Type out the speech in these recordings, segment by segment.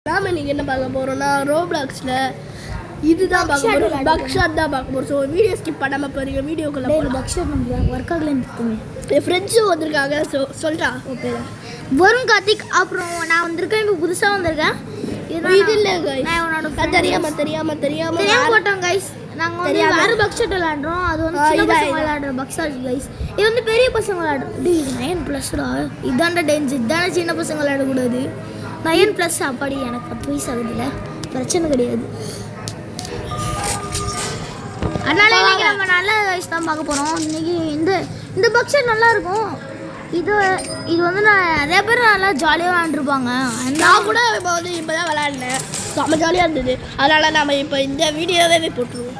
நாம இன்னைக்கு என்ன பார்க்க போறோம்னா ரோப்ளாக்ஸ்ல இதுதான் பார்க்க போறோம். பக் ஷாட் தான் பார்க்க போறோம். ஸோ வீடியோ ஸ்கிப் பண்ணாம பாருங்க. வீடியோக்குள்ள போய் பக் ஷாட் பண்ணுறேன். ஒர்க் ஆகலன்னு இருக்குமே. என் ஃப்ரெண்ட்ஸும் வந்திருக்காங்க. ஸோ சொல்றா ஓகே வருண் கார்த்திக். அப்புறம் நான் வந்திருக்கேன், இப்போ புதுசாக வந்திருக்கேன். இது இல்லை கைஸ், நான் உன்னோட தெரியாம போட்டோம் கைஸ். நாங்கள் வந்து வேறு பக் ஷாட் விளாடுறோம். அது வந்து சின்ன பசங்க விளாடுற பக் ஷாட் கைஸ். இது வந்து பெரிய பசங்க விளாடுறோம். இது 9+டா. இதாண்ட டேஞ்சர். இதான சின்ன பசங்க விளையாடக்கூடாது. 9+ அப்படி எனக்கு 10 வயசு ஆகுதுல்ல, பிரச்சனை கிடையாது. அதனால இன்னைக்கு நம்ம நல்ல வயசு தான் பார்க்க போகிறோம். இன்னைக்கு இந்த பக் ஷாட் நல்லா இருக்கும். இது வந்து நான் நிறைய பேர் நல்லா ஜாலியாக விளாண்டுருப்பாங்க. நான் கூட இப்போ தான் விளாட்னேன், செம்ம ஜாலியாக இருந்தது. அதனால் நம்ம இப்போ இந்த வீடியோவே போட்டுருவோம்.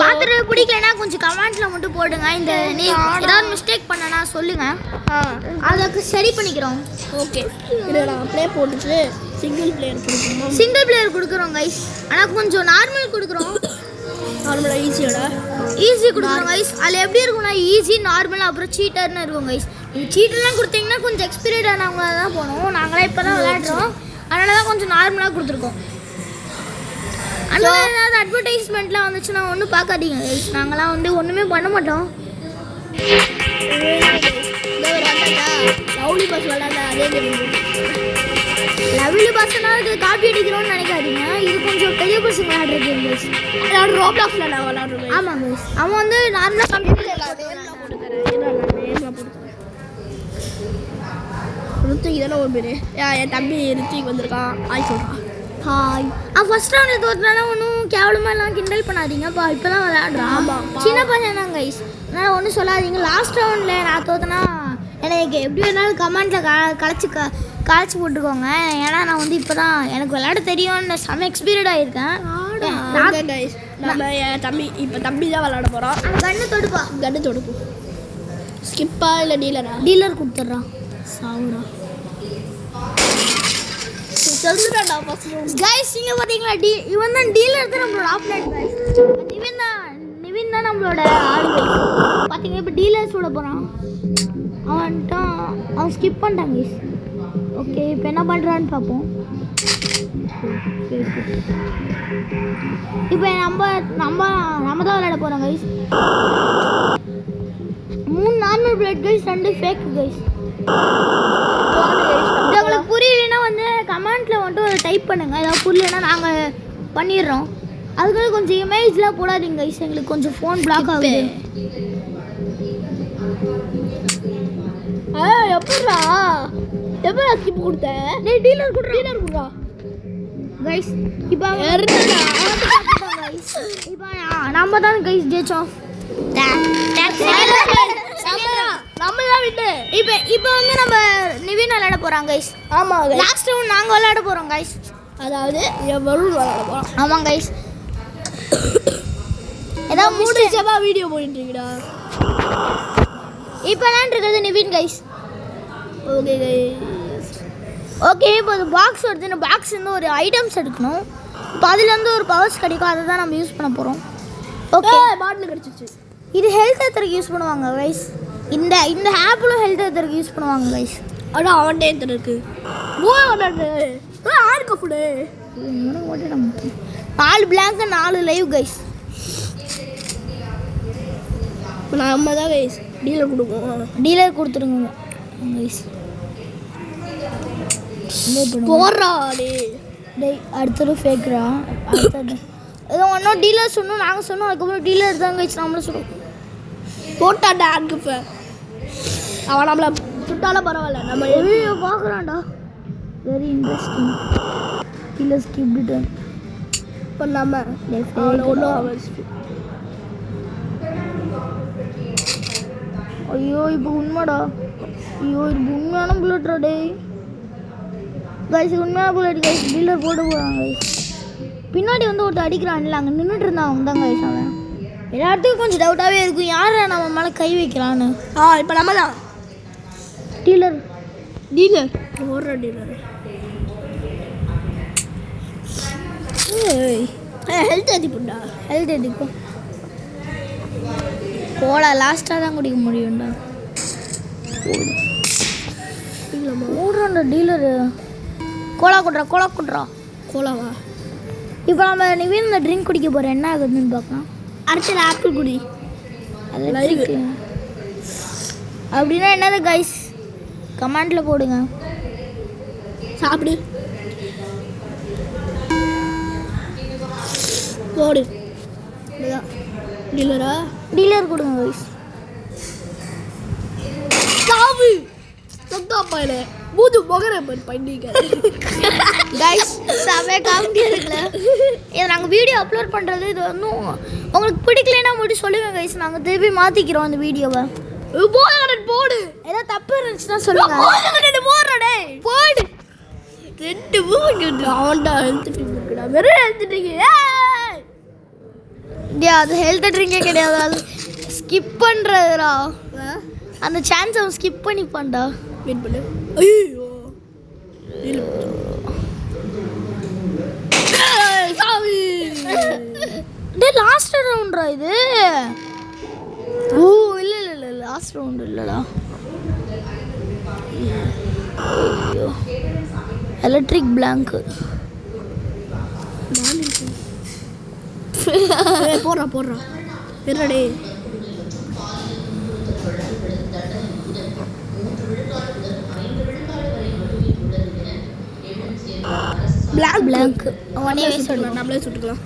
பார்த்துட்டு பிடிக்கலன்னா கொஞ்சம் கமெண்ட்ஸில் மட்டும் போடுங்க. இந்த நீ ஏதாவது மிஸ்டேக் பண்ணனா சொல்லுங்கள், அதுக்கு சரி பண்ணிக்கிறோம். ஓகே, இதை நான் ப்ளே போட்டுட்டு சிங்கிள் பிளேயர் கொடுக்குறோம் கைஸ். ஆனால் கொஞ்சம் நார்மல் கொடுக்குறோம். நார்மலாக ஈஸி கொடுக்குறோம் கைஸ். அதில் எப்படி இருக்கும்னா ஈஸி, நார்மல், அப்புறம் சீட்டர்னு இருக்கும் கைஸ். நீங்கள் சீட்டர்லாம் கொடுத்தீங்கன்னா கொஞ்சம் எக்ஸ்பீரியட் ஆனவங்க தான் போகணும். நாங்களே இப்போ தான் விளையாடுறோம், அதனால தான் கொஞ்சம் நார்மலாக கொடுத்துருக்கோம். அதனால் ஏதாவது அட்வர்டைஸ்மெண்ட்லாம் வந்துச்சுன்னா ஒன்றும் பார்க்காதீங்க கைஸ். நாங்களாம் வந்து ஒன்றுமே பண்ண மாட்டோம். லவ்லி பஸ் விளாண்டா அதே லவ்லி பஸ்னா இது காப்பி அடிக்கிறோம்னு நினைக்காதீங்க. இது கொஞ்சம் பெரிய பசங்க விளையாடுற கேம் கைஸ். ரோப்ளாக்ஸில் நான் விளாடுறேன். ஆமாம் கைஸ், அவன் வந்து நார்மலாக ருத்திக் தானே ஒரு பேர். என் தம்பி ருத்திக் வந்திருக்கான். ஆய் சொல்கிறான் ஹாய். ஃபர்ஸ்ட் ரவுண்டில் தோற்றுனா ஒன்றும் கேவலமாக எல்லாம் கிண்டல் பண்ணாதீங்கப்பா. இப்போ தான் விளையாடுறான். ஆமாம், சின்ன பையன் தான் கைஸ், அதனால் ஒன்றும் சொல்லாதீங்க. லாஸ்ட் ரவுண்டில் நான் தோற்றுனா எனக்கு எப்படி வேணாலும் கமெண்ட்டில் களைச்சி போட்டுக்கோங்க. ஏன்னா நான் வந்து இப்போ தான் எனக்கு விளையாட தெரியும்னு செம்ம எக்ஸ்பீரியட் ஆகியிருக்கேன். நம்ம என் தம்பி தான் விளையாட போகிறோம். கண்ணு தொடுப்போம். ஸ்கிப்பா இல்லை டீலர் கொடுத்துட்றான். சாவுடா சொல்லுறான்டா கைஸ். நீங்கள் பார்த்தீங்களா, இவன் தான் டீலர் தான் நம்மளோட ஆப்னட் கைஸ். நிவின் தான் நம்மளோட ஆள் கைஸ். பார்த்தீங்கன்னா இப்போ டீலர்ஸ் விட போகிறான். அவன் ஸ்கிப் பண்ணிட்டான் கைஸ். ஓகே, இப்போ என்ன பண்ணுறான்னு பார்ப்போம். இப்போ நம்ம தான் விளையாட போகிறோம் guys. 3 normal blood guys, 2 fake guys. உங்களுக்கு புரியலைன்னா வந்து கமெண்ட்டில் வந்துட்டு ஒரு டைப் பண்ணுங்கள். ஏதாவது புரியலைன்னா நாங்கள் பண்ணிடுறோம். அதுக்காக கொஞ்சம் இமேஜ்லாம் போடாதீங்க கைஸ், எங்களுக்கு கொஞ்சம் ஃபோன் பிளாக் ஆகுது. எப்படா ஸ்கிப் கொடுத்தேன்? டீலர் கொடுறா கைஸ். இப்போ நம்ம தான் கைஸ் ஜெயிச்சோம். நம்ம தான் விட்டு இப்போ வந்து நம்ம நிவின் விளையாட போகிறோம் கைஸ். ஆமாம், லாஸ்ட் ரவுண்ட் நாங்கள் விளையாட போகிறோம் கைஸ். அதாவது வருண் விளையாட போகிறோம். ஆமாம் கைஸ். ஏதாவது முடிச்சவா வீடியோ போயிட்டுருக்கீடா. இப்போ விளையாண்டுருக்கிறது Nivin guys. Okay guys. Okay, இப்போ ஒரு பாக்ஸ் வருது. இந்த பாக்ஸ் வந்து ஒரு ஐட்டம்ஸ் எடுக்கணும். இப்போ அதுலேருந்து ஒரு பவர்ஸ் கிடைக்கும், அதை தான் நம்ம யூஸ் பண்ண போகிறோம். ஓகே, பாட்டில் கிடச்சிச்சு. இது ஹெல்த் ஏற்றுறதுக்கு யூஸ் பண்ணுவாங்க கைஸ். இந்த ஆப்பிளும் ஹெல்த் ஏற்றுறதுக்கு யூஸ் பண்ணுவாங்க கைஸ். ஆனால் அவன்டே ஏற்றுறது இருக்கு. ஆடுக்க ஃபுட்டு 4 பிளாங்க் 4 லைவ் கைஸ். நம்ம தான் கைஸ் டீலர் கொடுப்போம். டீலர் கொடுத்துருங்க கைஸ். போடுறா டேய், அடுத்தது ஃபேக்ரா. அடுத்தது ஏதோ ஒன்றும் டீலர் சொன்னோம், நாங்கள் சொன்னோம். அதுக்கப்புறம் டீலர் தான் கைஸ் நம்மளை சொல்லுவோம். போட்டாண்டா ஆட்கு. அவன் நம்மளை சுட்டாலும் பரவாயில்ல, நம்ம வீடியோ பார்க்குறான்டா. Very interesting. டீலர் ஸ்கிப்டு இப்போ நம்ம ஒன்றும் ஐயோ இப்போ உண்மைடா. ஐயோ இது உண்மையான புல்லட்ரா டேய் கைஸ். உண்மையான புல்லட் கைஸ். டீலர் போட்டு போகிறான் கைஸ். பின்னாடி வந்து ஒருத்தர் அடிக்கிறான்ல, அங்கே நின்றுட்டு இருந்தான். அவங்க தான் கைஸ். அவன் எல்லாத்துக்கும் கொஞ்சம் டவுட்டாகவே இருக்கும், யார் நம்ம மேலே கை வைக்கிறான்னு. இப்போ நம்ம தான் டீலர் ஓடுற டீலர். ஹெல்த் ஏற்றிப்பா. ஹெல்த் ஏற்றிப்போம். போடா, லாஸ்ட்டாக தான் குடிக்க முடியும்டா. ஓடுறான்டா டீலரு. கோலா குட்றா கோலாவா? இப்போ நம்ம நிவின் இந்த ட்ரிங்க் குடிக்க போகிறோம், என்ன ஆகுதுன்னு பார்க்கலாம். அடுத்தது ஆப்பிள் குடி. லைவ் அப்படின்னா என்னது கைஸ் கமெண்ட்ல போடுங்க. சாப்பிடு போடு. டீலர் கொடுங்க கைஸ். சாவு சொத்தாப்பாயில மூது மொகர பண்ணிங்க கைஸ். செம காமெடியா இருக்குல்ல. இதை நாங்கள் வீடியோ அப்லோட் பண்ணுறது இது இன்னும் உங்களுக்கு பிடிக்கலன்னா மட்டும் சொல்லுங்கள் கைஸ், நாங்கள் திருப்பி மாற்றிக்கிறோம் அந்த வீடியோவை. போடு. ஏதாவது தப்பு இருந்துச்சுன்னா சொல்லுங்க. போடுறடே போடு. 2 மூணு அவன்டா எழுத்துட்டு இருக்குடா. வெறும் எழுத்துட்டீங்க. அது ஹெல்த் ட்ரிங்கே கிடையாது, அது ஸ்கிப் பண்ணுறதுடா. அந்த சான்ஸ் அவன் ஸ்கிப் பண்ணிப்பான்டா. வெயிட் பண்ணு. ஐயோ லாஸ்ட் ரவுண்ட்ரா இது? ஓ இல்லை லாஸ்ட் ரவுண்ட் இல்லைடா. ஐயோ எலக்ட்ரிக் பிளாங்க் போடுறா என்னடே பிளாங்க் நம்மளே சுட்டுக்கலாம்.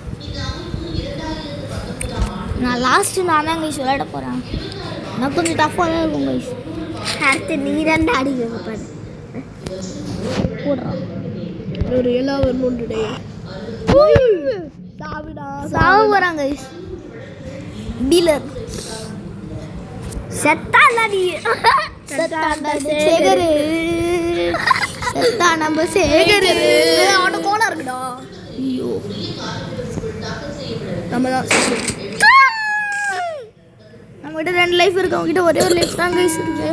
நான் லாஸ்ட்டு நான் தான் கைஸ் விளையாட போகிறேன். நான் கொஞ்சம் டஃப்பாக தான் இருக்கும் கைஸ். அடுத்து நீ தான் அடிக்க பாரு. போடுறான் ஒரு எல்லா வரணுண்டே. சாவு போகிறாங்க கைஸ். டீலர் செத்தாண்டா நீ. சேகரு செத்தா நம்ம சேகரு. அவன கோலா இருக்குடா. ஐயோ நம்ம தான் நம்மகிட்ட 2 லைஃப் இருக்கு, அவங்ககிட்ட ஒரே ஒரு லைஃப் தான் கைஸ் இருக்கு.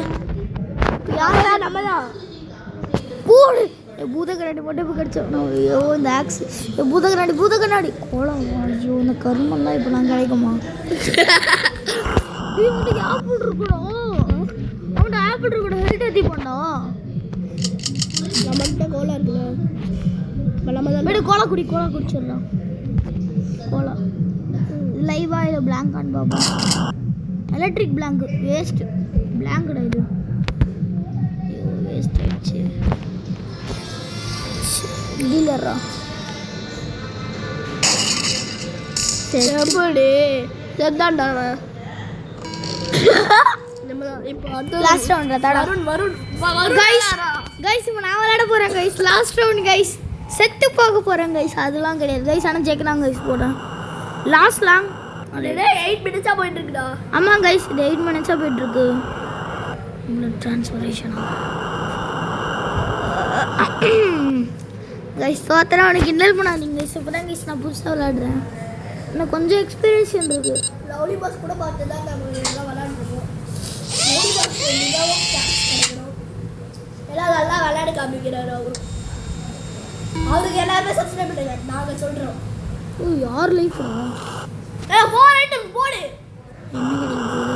யாரா? நம்ம தான். போடு. பூத கண்ணாடி மட்டும் இப்போ கிடச்சோம். ஐயோ இந்த ஆக்ஸ் பூத கண்ணாடி கோலம். ஐயோ இந்த கருமெல்லாம் இப்போ நான் கிடைக்குமா? இவன்ட்டு ஆப்பிள் இருக்கணும், அவன்கிட்ட ஆப்பிள் இருக்கணும். ஹெல்த் ஏற்றி பண்ணோம். நம்மகிட்ட கோலா இருக்குல்ல, நம்ம தான் போய்ட்டு கோலா குடிச்சிடலாம். கோலா லைவா இல்லை பிளாங்கான்னு பார்ப்போம். Electric blank waste. பிளாங்கடா இது வேஸ்ட் ஆயிடுச்சு. டீலரா எப்படி செத்தாண்டா லாஸ்ட் ரவுண்ட் வருண் கைஸ். இப்போ நான் விளையாட போகிறேன் கைஸ். Last round guys. செத்து போக போகிறேன் கைஸ். அதெல்லாம் கிடையாது கைஸ், ஆனால் ஜெயிக்கலாம் கைஸ். போடுறேன் லாஸ்ட் லாங் 8 மினிட்ஸாக போயிட்டு இருக்குடா. ஆமாம் கைஸ், இது 8 மினிட்ஸாக போயிட்டுருக்கு. ட்ரான்ஸ்ஃபரேஷனா கைஸ்? தோத்தரா அவனுக்கு கிண்டல் பண்ணாதீங்க கைஸ். இப்போ தான் கைஸ் நான் புதுசாக விளையாடுறேன், எனக்கு கொஞ்சம் எக்ஸ்பீரியன்ஸ் இருக்குது. லவ்லி பாஸ் கூட பார்த்து தான் நம்ம எல்லாம் விளையாண்டுருக்கோம். எல்லாம் நல்லா விளையாட காமிக்கிறாரு அவரு. அவருக்கு எல்லாருமே சப்ஸ்கிரைப் பண்ணுங்க, நாங்கள் சொல்கிறோம். ஓ யார் லைஃபா? போர் ஐட்டம் போடு. என்ன கிடைக்கும் போது?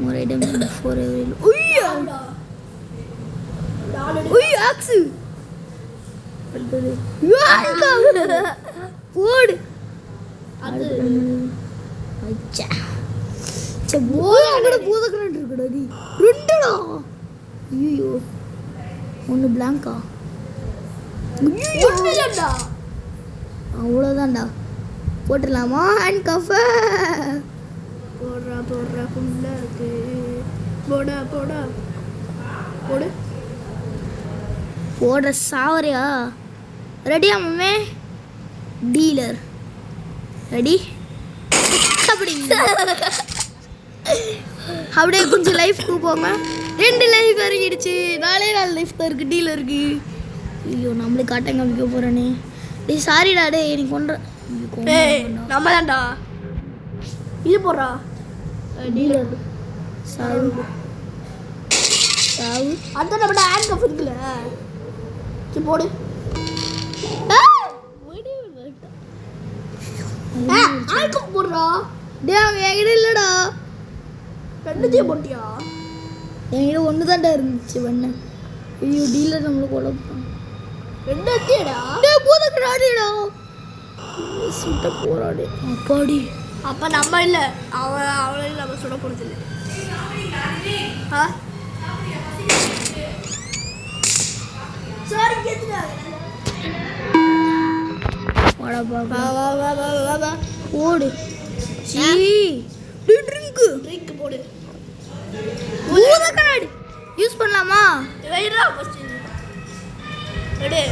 மோர் ஐட்டம் 4 எவரி. ஐயோ ஐயோ ஆக்ஸ் போடு. அது அச்சா சே போட பூதக்கரண்ட் இருக்குடா நீ. 2டா. ஐயோ ஒன்று பிளாங்கா. இல்லடா அவ்வளோதான்டா. போட்டுடலாமா ஹேண்ட் கஃப்? போடுறா ஃபுல்லா இருக்கு. போடு போடுற சாவரியா? ரெடியா மம்மே? Dealer ready? அப்படியே கொஞ்சம் லைஃப்க்கு போங்க. 2 லைஃப் இறங்கிடுச்சு. 4 லைஃப் தான் இருக்குது டீலருக்கு. ஐயோ நம்மளுக்கு காட்டம் காமிக்க போகிறேனே. டேய் சாரிடா டே நீ கொன்ற. நம்ம தான்டா. இது போடுறா டீலர் சாவு. அந்த நம்ம ஹேண்ட் கப் இருக்குல்ல, சரி போடு. ஹேண்ட் கப் போடுறா. டேய் அவன் என்கிட்ட இல்லைடா. 2த்தையும் போட்டியா? என்கிட்ட 1 தான்டா இருந்துச்சு. பண்ண ஐயோ டீலர் நம்மளுக்கு உழப்பான். ரெண்டு அத்தியடா டேய் பூத கண்ணாடிடா சுட்ட போறாடே அப்பாடி அப்ப நம்ம இல்ல அவளை நம்ம சுட போறது இல்ல சாரி கேக்குதா வாடா பாபா வா ஓடு சீ ட்ரிங்க் போடு பூத கண்ணாடி யூஸ் பண்ணலாமா வைரா ஃபர்ஸ்ட் எடு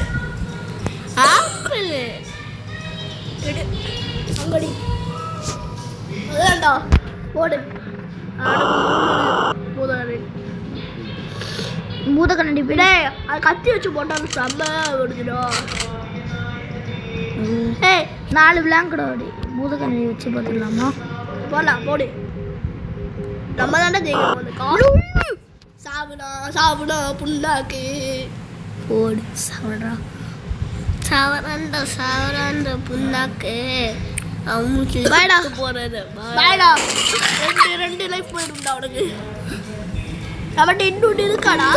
ஆப்பிள் எடு அங்கடி அதான்டா போடு பூத கண்ணாடி விட அது கத்தி வச்சு போட்டாலும் செம்ம விடுதுடும். ஏய் 4 விளாங்கடா பூத கண்ணாடி வச்சு பார்த்துடலாமா போடலாம் போடு நம்ம தாண்டா ஜெயிக்கணும் அந்த காசு சாவுனா புண்ணாக்கு போடு சாவடா சாவராண்ட புண்ணாக்கு அவனுக்கு பாய்டா போறது பாய்டா ரெண்டு லைஃப் போயிடும்டா அவனுக்கு நம்மகிட்ட இன்னொன்று இருக்காடா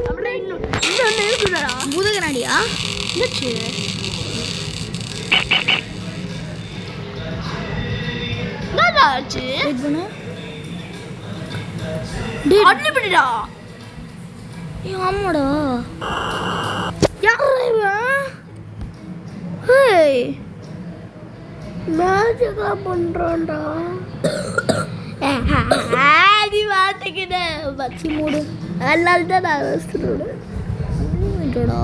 நம்மகிட்ட இன்னொன்று இருக்குடா பூத கண்ணாடியா என்னாச்சு என்னடா ஆச்சு வெயிட் பண்ணு அன்லிமிட்டடா ஆமாடா யாரா இவன் ஹேய் மேஜிக்லாம் பண்றான்டா ஆடி மாட்டிக்கிட்ட பச்சி மூடு அதனால தான் நான் ரெஸ்டோட விட்டடா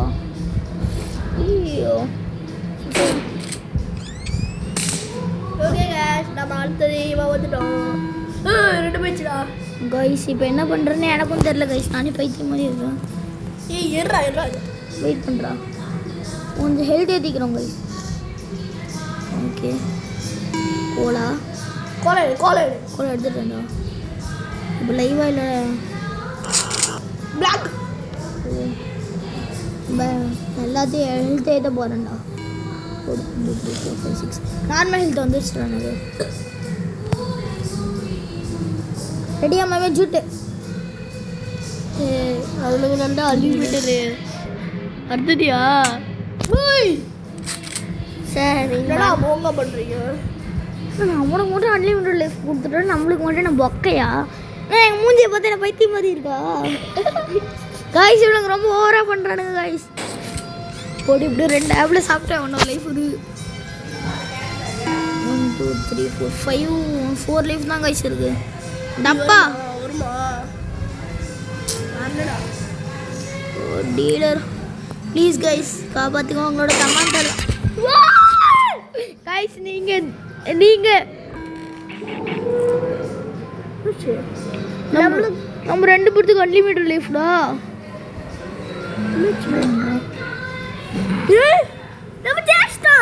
ஐயோ ஓகே गाइस நம்ம அடுத்தது இவ வந்துட்டோம் ரெண்டு பேச்சுடா गाइस இப்போ என்ன பண்றேன்னு எனக்கும் தெரியல गाइस நானே பைத்தியம் மாதிரி இருக்கேன் ஏய் ஏறா வெயிட் பண்றா கொஞ்சம் ஹெல்த் ஏத்திக்கிறோம் गाइस ஓகே கோலா கோலை எடுத்துட்டேன்டா இப்போ லைவா இல்லை பிளாக் எல்லாத்தையும் ஹெல்த் ஏற்ற போகிறேன்டா 4 5 6 நார்மல் ஹெல்த் வந்துருச்சுடா எனக்கு ரெடியா மாமே ஜூட்டு அவனுக்கு நல்லா அன்லிமிட்டடு அடுத்ததியா சரி என்னடா போங்க பண்ணுறீங்க அவனுக்கு மட்டும் அன்லிமிட்டட் லைஃப் கொடுத்துட்டோம் நம்மளுக்கு மட்டும் நான் பொக்கையா நான் எங்கள் மூஞ்சியை பார்த்து என்ன பைத்தியம் மாதிரி இருக்கா காய்ஸ் இவனுக்கு ரொம்ப ஓவராக பண்ணுறானுங்க காய்ஸ் போட்டு இப்படி 2 ஆப்பில் சாப்பிட்டேன் ஒன்றா லைஃப் ஒரு 1 2 3 4 5 4 லைஃப் தான் காய்ஸ் இருக்கு டப்பா வருமா வரலடா டீலர் ப்ளீஸ் கைஸ் காப்பாற்றுங்க உங்களோட கமாண்டர் கைஸ் நீங்கள் நம்ம 2 பேருக்கு அன்லிமிட்டட் லைஃப்டா நம்ம டேஸ்டா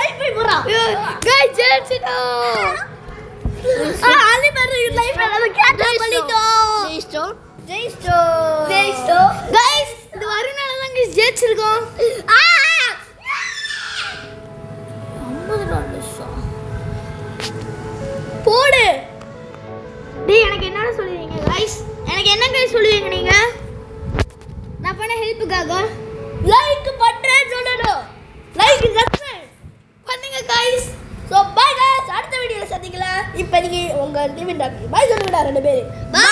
ஐபை போறா கைஸ் ஜெயிச்சிட்டோ அன்லிமிட்டட் லைஃப் நம்ம கேட்ச் பண்ணிட்டோம் ஜெயிச்சிட்டோ கைஸ் இந்த வருனால தான் கைஸ் ஜெயிச்சிருக்கோம் போடு டேய் எனக்கு என்னடா சொல்லுவீங்க गाइस எனக்கு என்ன गाइस சொல்லுவீங்க நீங்க நான் பண்ண ஹெல்ப்புக்காக லைக் பண்றேன்னு சொல்லணும் லைக் சப்ஸ்கிரைப் பண்ணுங்க गाइस சோ பை गाइस அடுத்த வீடியோல சந்திக்கலாம் இப்போ நீங்க உங்க டிவி டாக்கி பை சொல்லுங்கடா ரெண்டு பேரும் பை